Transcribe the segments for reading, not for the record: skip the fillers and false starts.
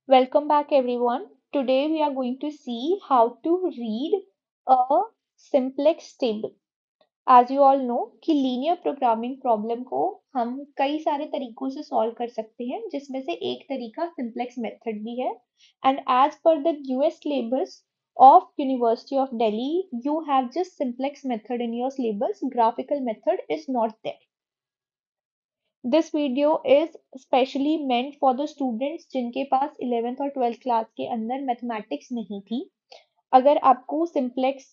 Welcome back everyone. Today we are going to see how to read a simplex table. As you all know कि linear programming problem को हम कई सारे तरीकों से solve कर सकते हैं जिसमें से एक तरीका सिंप्लेक्स मेथड भी है and as per the US syllabus of University of Delhi you have just simplex method in your syllabus, graphical method is not there. This video is specially meant for the students जिनके पास 11th और 12th class के अंदर mathematics नहीं थी. अगर आपको simplex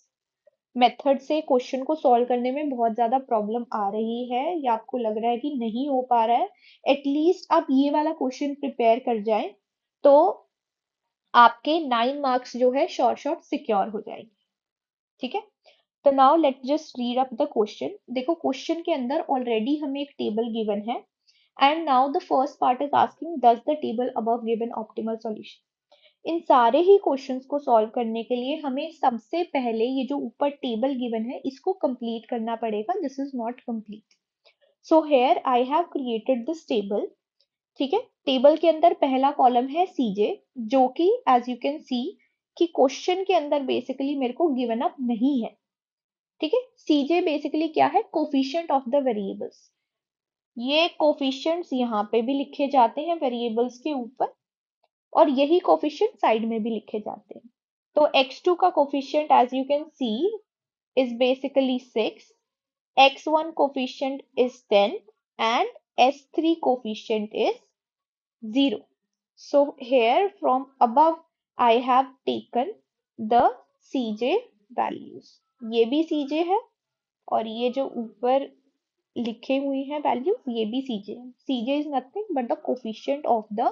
method से question को सॉल्व करने में बहुत ज्यादा प्रॉब्लम आ रही है या आपको लग रहा है कि नहीं हो पा रहा है, एटलीस्ट आप ये वाला क्वेश्चन प्रिपेयर कर जाएं तो आपके 9 मार्क्स जो है शॉर्ट सिक्योर हो जाएंगे. ठीक है, तो now let's just read up the question. देखो क्वेश्चन के अंदर ऑलरेडी हमें एक टेबल गिवन है and now the first part is asking does the table above given optimal solution. इन सारे ही क्वेश्चंस को सॉल्व करने के लिए हमें सबसे पहले ये जो ऊपर टेबल गिवन है इसको कंप्लीट करना पड़ेगा. This is not complete, so here I have created this table. ठीक है, टेबल के अंदर पहला कॉलम है सीजे जो कि एज यू कैन सी कि क्वेश्चन के अंदर बेसिकली मेरे को गिवन अप नहीं है. ठीक है, सीजे बेसिकली क्या है, कोफिशिएंट ऑफ द वेरिएबल्स. ये कोफिशिएंट्स यहाँ पे भी लिखे जाते हैं वेरिएबल्स के ऊपर और यही कोफिशिएंट साइड में भी लिखे जाते हैं. तो x2 का coefficient as you can see is basically 6, x1 coefficient is 10 and s3 coefficient is 0. So here from above I have taken the cj values. ये भी cj है और ये जो ऊपर लिखे हुई हैं वैल्यूज ये भी cj है. cj is nothing but the coefficient of the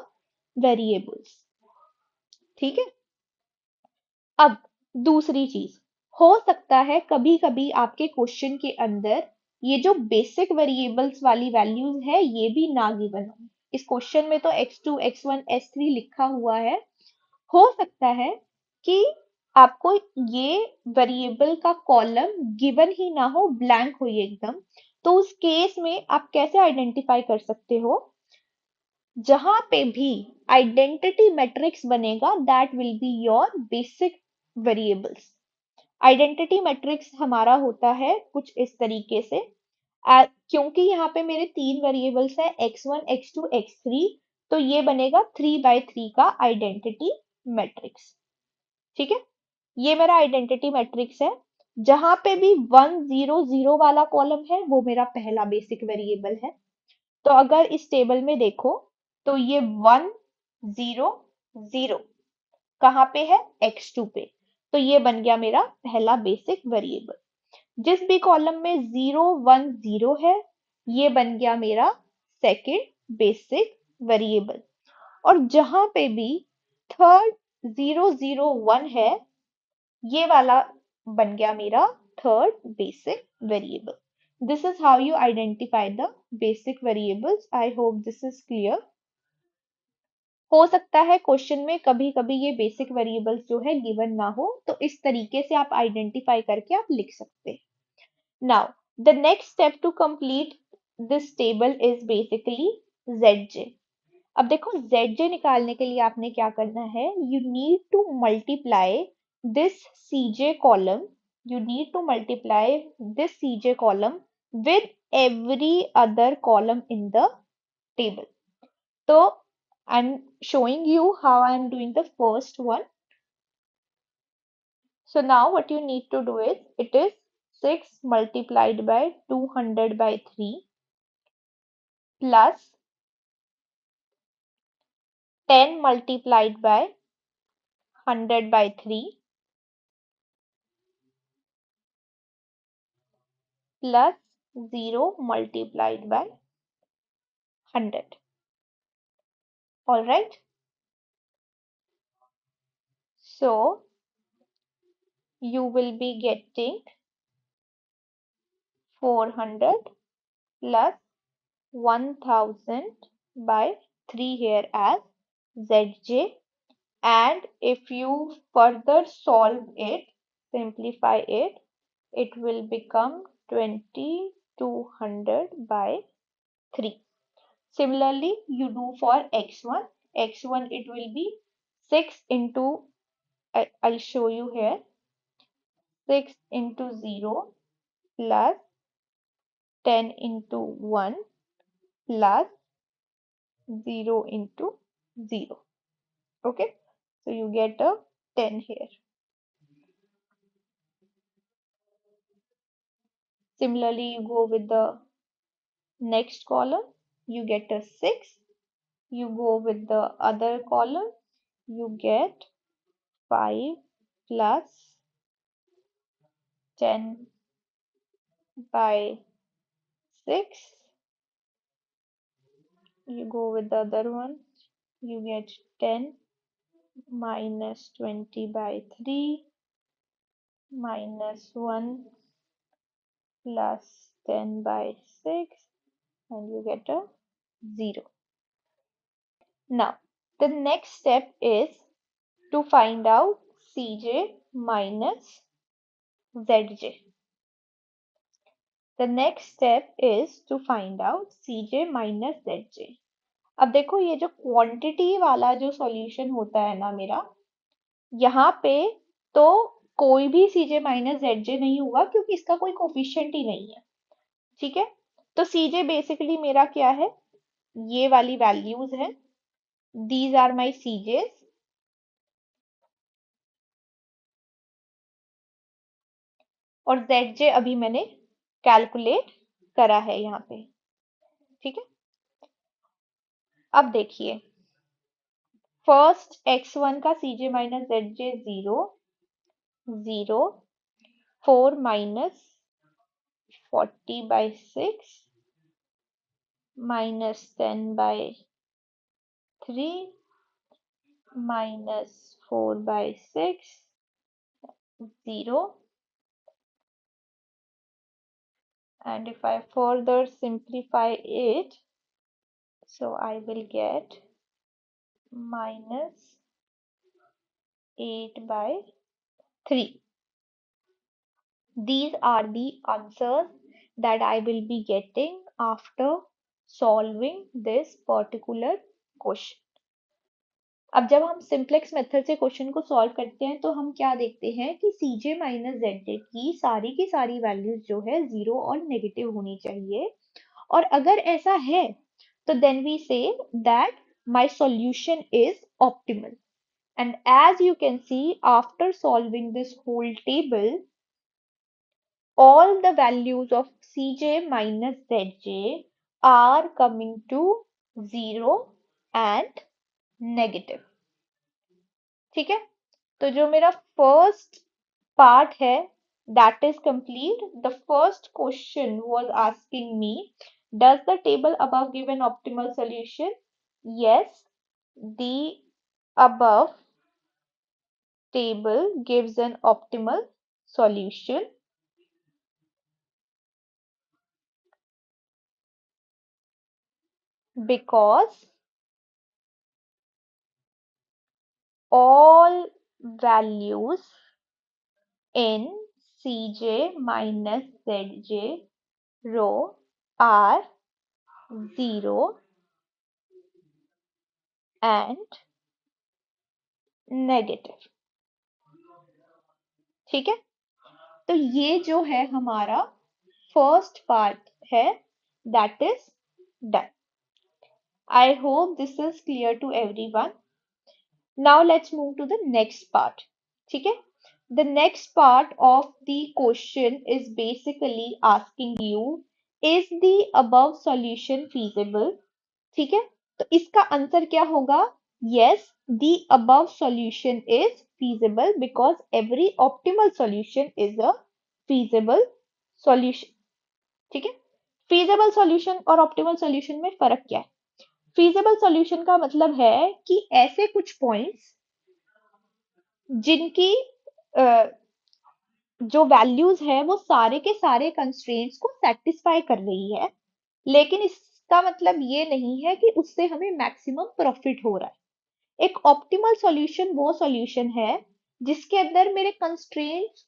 variables. ठीक है, अब दूसरी चीज, हो सकता है कभी कभी आपके क्वेश्चन के अंदर ये जो बेसिक वेरिएबल्स वाली वैल्यूज है ये भी ना गिवन हो. इस क्वेश्चन में तो x2 x1 s3 लिखा हुआ है. हो सकता है कि आपको ये वेरिएबल का कॉलम गिवन ही ना हो, ब्लैंक हो ये एकदम. तो उस केस में आप कैसे आइडेंटिफाई कर सकते हो, जहां पे भी आइडेंटिटी मैट्रिक्स बनेगा that will be your basic variables. Identity matrix हमारा होता है कुछ इस तरीके से. क्योंकि यहाँ पे मेरे तीन वेरिएबल्स है x1 x2 x3, तो ये बनेगा 3 by 3 का आइडेंटिटी मैट्रिक्स. ठीक है, ये मेरा आइडेंटिटी मैट्रिक्स है. जहां पे भी 1 0 0 वाला कॉलम है वो मेरा पहला बेसिक वेरिएबल है. तो अगर इस टेबल में देखो तो ये 1 0 0 कहाँ पे है, x2 पे. तो ये बन गया मेरा पहला बेसिक वेरिएबल. जिस भी कॉलम में 0 1 0 है ये बन गया मेरा सेकंड बेसिक वेरिएबल. और जहां पे भी थर्ड 0 0 1 है ये वाला बन गया मेरा third basic variable. This is how you identify the basic variables. I hope this is clear. हो सकता है क्वेश्चन में कभी कभी ये बेसिक वेरिएबल्स जो है गिवन ना हो, तो इस तरीके से आप आइडेंटिफाई करके आप लिख सकते हैं. Now the next step to complete this table is basically zj. अब देखो zj निकालने के लिए आपने क्या करना है, you need to multiply this cj column, you need to multiply this cj column with every other column in the table. So I'm showing you how I'm doing the first one. So now what you need to do is, it is 6 multiplied by 200 by 3 plus 10 multiplied by 100 by 3 plus 0 multiplied by 100. All right. So you will be getting 400 plus 1000 by 3 here as zj, and if you further solve it, simplify it, it will become 2200 by 3. Similarly you do for x1, it will be 6 into, I'll show you here, 6 into 0 plus 10 into 1 plus 0 into 0. Okay, so you get a 10 here. Similarly, you go with the next column, you get a 6. You go with the other column, you get 5 plus 10 by 6. You go with the other one, you get 10 minus 20 by 3 minus 1 plus 10 by 6, and you get a 0. Now, the next step is to find out Cj minus Zj. The next step is to find out Cj minus Zj. अब देखो ये जो quantity वाला जो solution होता है ना मेरा, यहाँ पे तो कोई भी Cj माइनस Zj नहीं होगा क्योंकि इसका कोई कोफिशिएंट ही नहीं है। ठीक है, तो Cj बेसिकली मेरा क्या है, ये वाली वैल्यूज है, दीज आर माई Cjs, और Zj अभी मैंने कैलकुलेट करा है यहाँ पे। ठीक है, अब देखिए, फर्स्ट x1 का Cj minus Zj 0, 0, 4 minus 40 by 6 minus 10 by 3 minus 4 by 6, 0, and if I further simplify it, so I will get minus 8 by 3. These are the answers that I will be getting after solving this particular question. अब जब हम simplex method से question को solve करते हैं तो हम क्या देखते हैं कि Cj माइनस Zj की सारी वैल्यूज जो है जीरो और नेगेटिव होनी चाहिए, और अगर ऐसा है तो then we say that my solution is optimal. And as you can see, after solving this whole table, all the values of Cj minus Zj are coming to 0 and negative. ठीक है, तो जो मेरा फर्स्ट पार्ट है that is complete. The first question was asking me, does the table above give an optimal solution? Yes, the above table gives an optimal solution because all values in Cj minus Zj row are 0 and negative. ठीक है, तो ये जो है हमारा first part है, that is done. I hope this is clear to everyone. Now let's move to the next part. ठीक है, the next part of the question is basically asking you, is the above solution feasible. ठीक है, तो इसका answer क्या होगा? Yes, the above solution is feasible because every optimal solution is a feasible solution. ठीक है, feasible solution और optimal solution में फर्क क्या है? feasible solution का मतलब है कि ऐसे कुछ points जिनकी जो वैल्यूज है वो सारे के सारे कंस्ट्रेंट्स को सेटिस्फाई कर रही है, लेकिन इसका मतलब ये नहीं है कि उससे हमें मैक्सिमम प्रॉफिट हो रहा है. एक ऑप्टिमल सॉल्यूशन वो सॉल्यूशन है जिसके अंदर मेरे कंस्ट्रेंट्स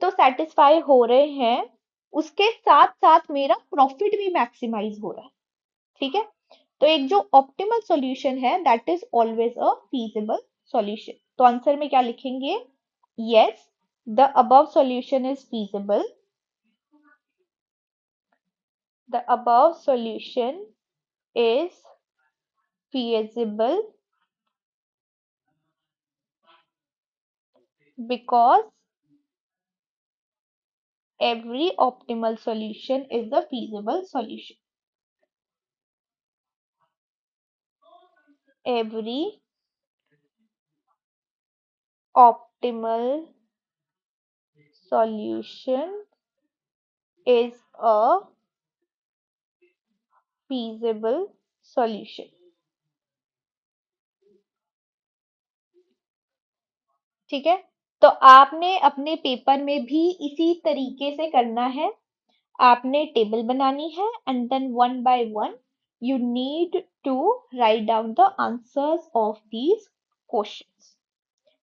तो सेटिस्फाई हो रहे हैं, उसके साथ साथ मेरा प्रॉफिट भी मैक्सिमाइज हो रहा है. ठीक है, तो एक जो ऑप्टिमल सॉल्यूशन है that is always a feasible solution. तो आंसर में क्या लिखेंगे? Yes, the above solution is feasible. The above solution is feasible because every optimal solution is the feasible solution. Every optimal solution is a feasible solution. ठीक है, तो आपने अपने paper में भी इसी तरीके से करना है। आपने टेबल बनानी है and then one by one you need to write down the answers of these questions.